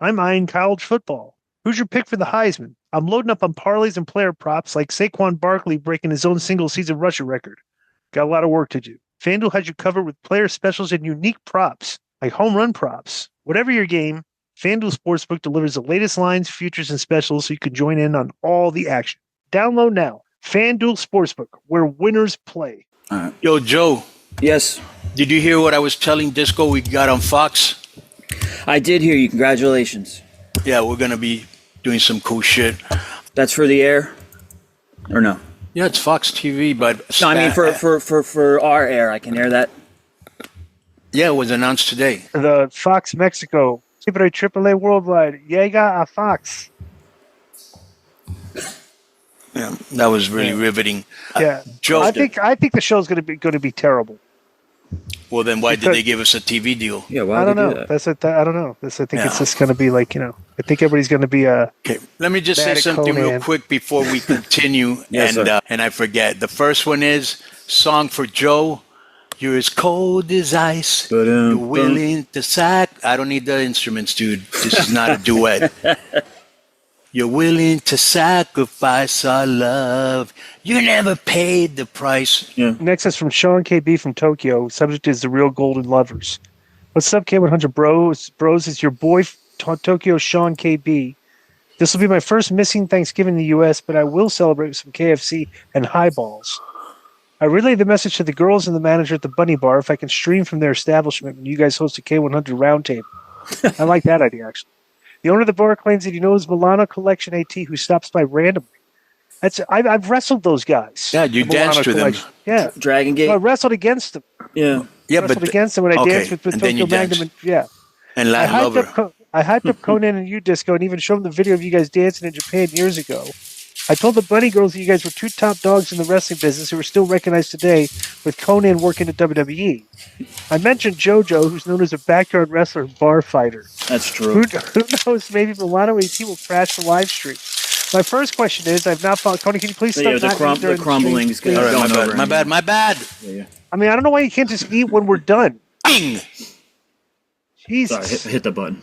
I'm eyeing college football. Who's your pick for the Heisman? I'm loading up on parlays and player props like Saquon Barkley breaking his own single-season rushing record. Got a lot of work to do. FanDuel has you covered with player specials and unique props, like home run props. Whatever your game, FanDuel Sportsbook delivers the latest lines, futures, and specials so you can join in on all the action. Download now. FanDuel Sportsbook, where winners play. Yo, Joe. Yes. Did you hear what I was telling Disco we got on Fox? I did hear you. Congratulations. Yeah, we're going to be doing some cool shit. That's for the air? Or no? Yeah, it's Fox TV, but... No, I mean for our air. I can air that. Yeah, it was announced today. The Fox Mexico. Siempre AAA Worldwide. Llega a Fox. Yeah, that was really riveting. Yeah, Joe, I think the show's going to be terrible. Well, then why did they give us a TV deal? Yeah, why I don't know. that? I don't know. I think it's just going to be like, I think everybody's going to be Okay, let me just say something Konnan. real quick before we continue. Yes, and I forget. The first one is song for Joe. You're as cold as ice. You're willing to sack. I don't need the instruments, dude. This is not a duet. You're willing to sacrifice our love. You never paid the price. Yeah. Next is from Shawn KB from Tokyo. Subject is the real golden lovers. What's up, K100 bros? Bros, it's your boy Tokyo Shawn KB. This will be my first missing Thanksgiving in the U.S., but I will celebrate with some KFC and highballs. I relay the message to the girls and the manager at the Bunny Bar if I can stream from their establishment when you guys host a K100 roundtable. I like that idea, actually. The owner of the bar claims that he knows Milano Collection AT, who stops by randomly. I've wrestled those guys. Yeah, you danced with them. Yeah, Dragon Gate. I wrestled against them. Yeah. Yeah, Wrestled against them when I danced with and then Tokyo you Magnum. danced. Yeah, And I Latin Lover. hyped up Konnan and you, Disco, and even showed them the video of you guys dancing in Japan years ago. I told the Bunny Girls that you guys were two top dogs in the wrestling business who are still recognized today, with Konnan working at WWE. I mentioned JoJo, who's known as a backyard wrestler and bar fighter. That's true. Who knows? Maybe Milano AT will crash the live stream. My first question is, I've not followed. Konnan, can you please stop? Yeah, the crumbling is going over. My bad. Yeah. I mean, I don't know why you can't just eat when we're done. Bing! Jesus. Sorry, hit the button.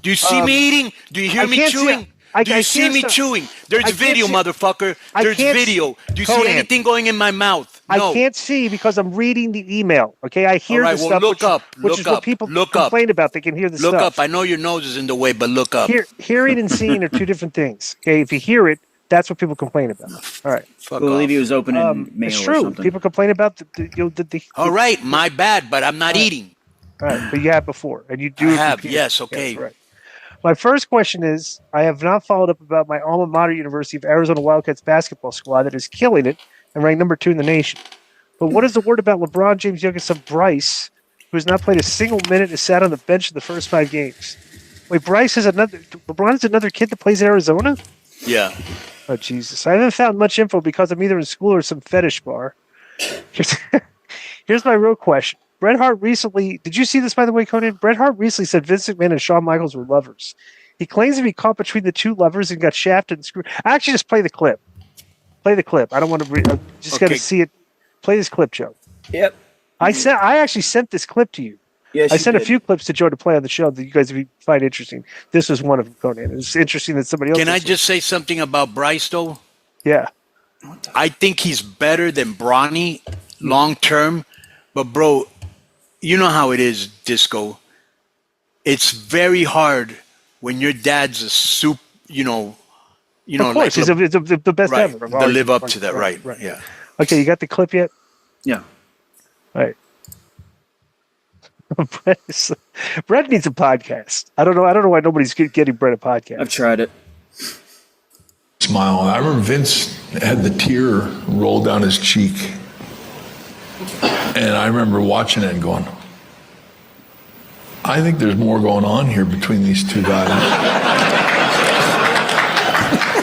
Do you see me eating? Do you hear me chewing? Do you see me chewing? There's video, motherfucker. There's video. Do you see anything going in my mouth? No. I can't see because I'm reading the email. Okay, I hear the stuff. Which is what people complain about. They can hear the stuff. Look up. I know your nose is in the way, but look up. Hearing and seeing are two different things. Okay, if you hear it, that's what people complain about. All right. I believe he was opening mail it's or true. something. People complain about the All right, my bad, but I'm not eating. All right, but you have before, and you do. I have, yes, okay. Yes, right. My first question is, I have not followed up about my alma mater University of Arizona Wildcats basketball squad that is killing it and ranked number 2 in the nation. But what is the word about LeBron James' youngest son, Bryce, who has not played a single minute and sat on the bench in the first 5 games? Wait, LeBron is another kid that plays in Arizona? Yeah. Oh, Jesus. I haven't found much info because I'm either in school or some fetish bar. Here's my real question. Bret Hart recently, did you see this, by the way, Konnan? Bret Hart recently said Vince McMahon and Shawn Michaels were lovers. He claims to be caught between the two lovers and got shafted and screwed. Actually, just play the clip. Play the clip. I don't want to read. Just got to see it. Play this clip, Joe. Yep. I actually sent this clip to you. Yes, I sent a few clips to Joe to play on the show that you guys would find interesting. This was one of them, Konnan. It's interesting that somebody else. Can I just say something about Bryce, though? Yeah. I think he's better than Bronny long term, but bro, you know how it is, Disco. It's very hard when your dad's a soup, you know. Of course, he's the best right, ever. To live up to that, right? Yeah. Okay, you got the clip yet? Yeah. All right. Brett needs a podcast. I don't know why nobody's getting Brett a podcast. I've tried it. Smile. I remember Vince had the tear roll down his cheek. And I remember watching it and going, I think there's more going on here between these two guys.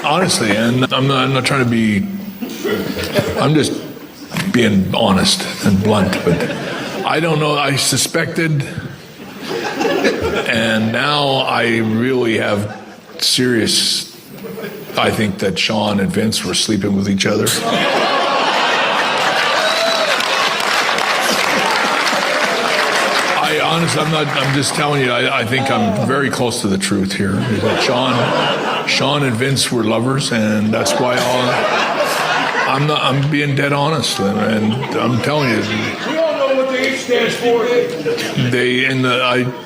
Honestly, and I'm not trying to be, I'm just being honest and blunt, but I don't know. I suspected, and now I really have serious, I think that Shawn and Vince were sleeping with each other. honest. I'm just telling you. I think I'm very close to the truth here. Is that Shawn and Vince were lovers, and that's why I'm being dead honest, and I'm telling you. We all know what the H stands for.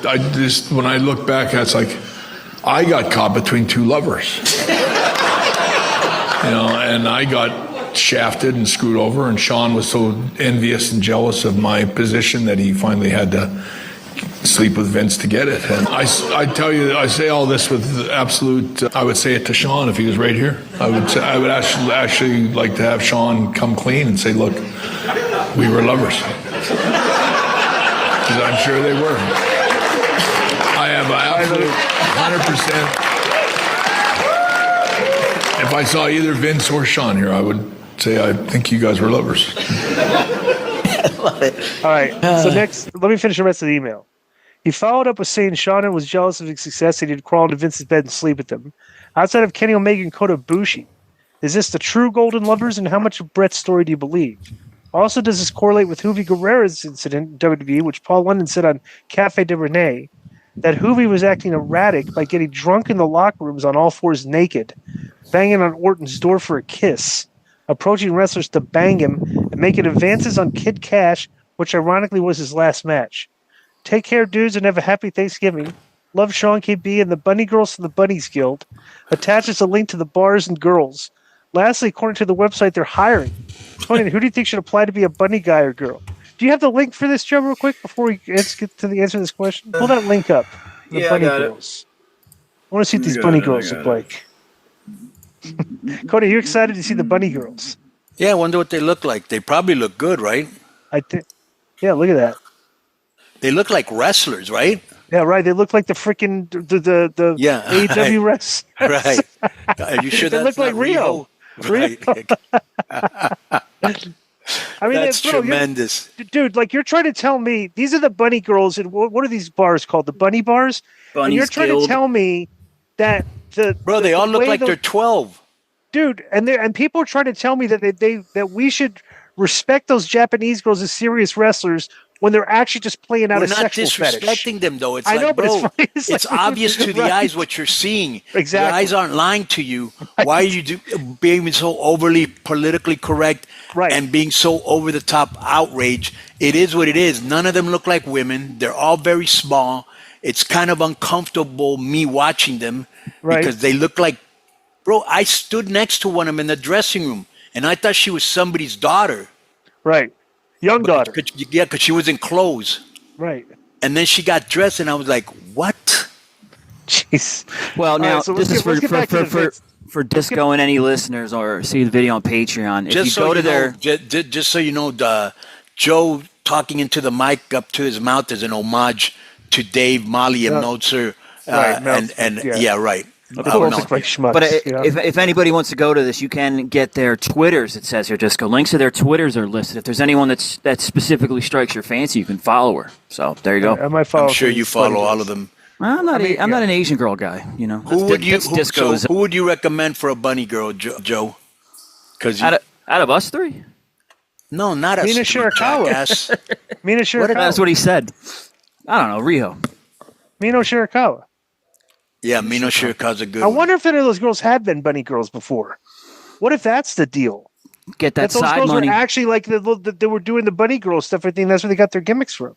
I just when I look back, it's like I got caught between two lovers. And I got shafted and screwed over, and Shawn was so envious and jealous of my position that he finally had to sleep with Vince to get it. And I tell you, I say all this with absolute, I would say it to Shawn if he was right here. I would actually like to have Shawn come clean and say, look, we were lovers. Because I'm sure they were. I have an absolute 100%. If I saw either Vince or Shawn here, I would say I think you guys were lovers. I love it. All right. So next, let me finish the rest of the email. He followed up with saying Shawn was jealous of his success and he'd crawl into Vince's bed and sleep with him. Outside of Kenny Omega and Kota Ibushi, is this the true Golden Lovers, and how much of Bret's story do you believe? Also, does this correlate with Juvi Guerrera's incident in WWE, which Paul London said on Cafe de Rene, that Juvi was acting erratic by getting drunk in the locker rooms on all fours naked, banging on Orton's door for a kiss, approaching wrestlers to bang him, and making advances on Kid Cash, which ironically was his last match. Take care, dudes, and have a happy Thanksgiving. Love Shawn KB and the Bunny Girls from the Bunnies Guild. Attaches a link to the bars and girls. Lastly, according to the website, they're hiring. Tony, who do you think should apply to be a bunny guy or girl? Do you have the link for this, Joe, real quick, before we get to the answer to this question? Pull that link up. The Bunny Girls. I want to see what these Bunny Girls look like. Cody, are you excited to see the Bunny Girls? Yeah, I wonder what they look like. They probably look good, right? I think. Yeah, look at that. They look like wrestlers, right? Yeah, right. They look like the freaking the AEW wrestlers. Right. Are you sure they that's look like not Rio? Right. I mean, that's tremendous, dude. Like, you're trying to tell me these are the Bunny Girls, and what are these bars called? The Bunny Bars. Bunny's and you're trying Guild. to tell me that they all look like they're 12, dude. And people are trying to tell me that that we should respect those Japanese girls as serious wrestlers when they're actually just playing out a sexual fetish. We're not disrespecting them, though. It's I know, like, but bro, it's like, obvious to the right. eyes what you're seeing. Exactly. Your eyes aren't lying to you. Why are you being so overly politically correct and being so over the top outrage? It is what it is. None of them look like women. They're all very small. It's kind of uncomfortable me watching them because they look like, bro, I stood next to one of them in the dressing room and I thought she was somebody's daughter. Right. Young daughter. Yeah, because she was in clothes. Right. And then she got dressed, and I was like, what? Jeez. Well, now, so this is for Disco and any listeners or see the video on Patreon. If you go to their... Just so you know, Joe talking into the mic up to his mouth is an homage to Dave, Molly, and Meltzer. Right. But if anybody wants to go to this, you can get their Twitters. It says here, Disco. Links to their Twitters are listed. If there's anyone that specifically strikes your fancy, you can follow her. So there you go. I'm sure you follow all of them. I'm not an Asian girl guy. You know. Who would you recommend for a bunny girl, Joe? Because out of us three. No, not us. Mina Shirakawa. Mina Shirakawa. That's what he said. I don't know, Rio. Mino Shirakawa. Yeah, Mino Shirakawa's a good I wonder if any of those girls had been bunny girls before. What if that's the deal? Get that those side girls money. Were actually like they were doing the bunny girl stuff. I think that's where they got their gimmicks from.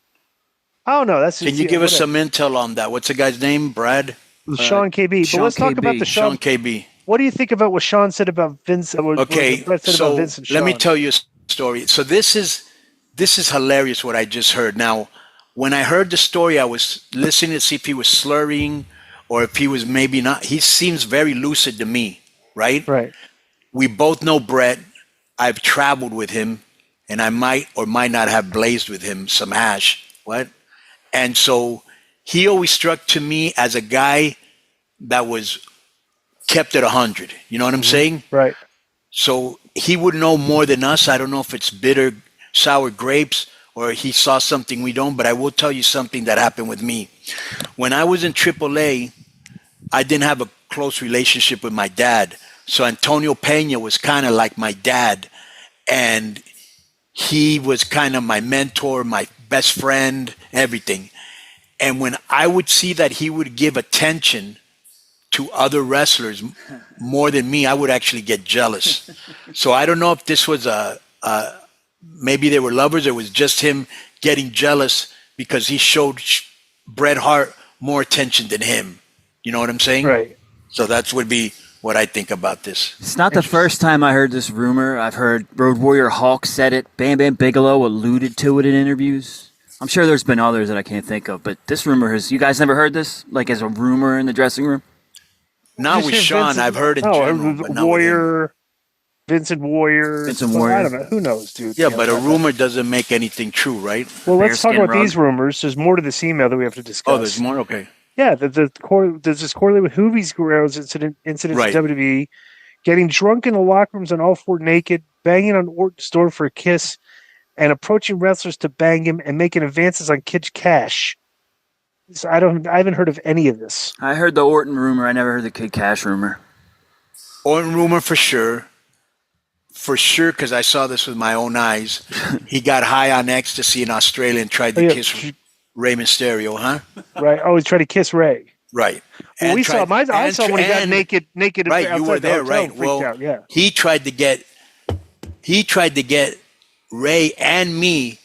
I don't know. Can you give us some intel on that? What's the guy's name? Brad? Shawn KB. But let's talk about the Shawn KB. What do you think about what Shawn said about Vince? Okay, so let me tell you a story. So this is hilarious what I just heard. Now, when I heard the story, I was listening to see if he was slurring or if he was maybe not. He seems very lucid to me, right? Right. We both know Bret. I've traveled with him, and I might or might not have blazed with him some hash. What? And so he always struck to me as a guy that was kept at 100. You know what I'm saying? Right. So he would know more than us. I don't know if it's bitter, sour grapes, or he saw something we don't, but I will tell you something that happened with me. When I was in AAA, I didn't have a close relationship with my dad. So Antonio Pena was kind of like my dad. And he was kind of my mentor, my best friend, everything. And when I would see that he would give attention to other wrestlers more than me, I would actually get jealous. So I don't know if this was maybe they were lovers, or it was just him getting jealous because he showed Bret Hart more attention than him. You know what I'm saying? Right. So that would be what I think about this. It's not the first time I heard this rumor. I've heard Road Warrior Hawk said it. Bam Bam Bigelow alluded to it in interviews. I'm sure there's been others that I can't think of, but this rumor has. You guys never heard this? Like as a rumor in the dressing room? Not with Shawn. I've heard it. Warrior, Vincent Warrior. Vincent Warrior. I don't know. Who knows, dude? Yeah, but a rumor doesn't make anything true, right? Well, let's talk Bearskin about rug. these rumors. There's more to this email that we have to discuss. Oh, there's more? Okay. Yeah, does this correlate with Hoovie's Guerrero's incidents Right. in WWE, getting drunk in the locker rooms on all four naked, banging on Orton's door for a kiss, and approaching wrestlers to bang him and making advances on Kid Cash? So I haven't heard of any of this. I heard the Orton rumor. I never heard the Kid Cash rumor. Orton rumor for sure. For sure, because I saw this with my own eyes. He got high on ecstasy in Australia and tried to kiss Rey Mysterio, huh? Right. Oh, he tried to kiss Ray. Right. Well, I saw when he got naked. Right, you were there, right? Well, out, yeah. he tried to get Ray and me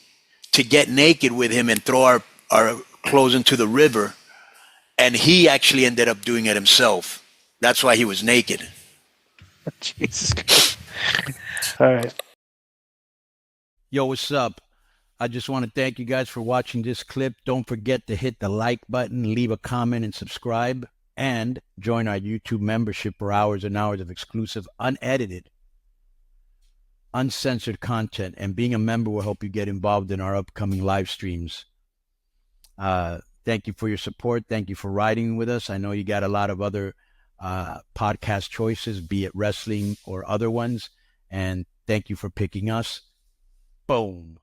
to get naked with him and throw our clothes into the river, and he actually ended up doing it himself. That's why he was naked. Jesus Christ. All right. Yo, what's up? I just want to thank you guys for watching this clip. Don't forget to hit the like button, leave a comment, and subscribe. And join our YouTube membership for hours and hours of exclusive, unedited, uncensored content. And being a member will help you get involved in our upcoming live streams. Thank you for your support. Thank you for riding with us. I know you got a lot of other podcast choices, be it wrestling or other ones. And thank you for picking us. Boom.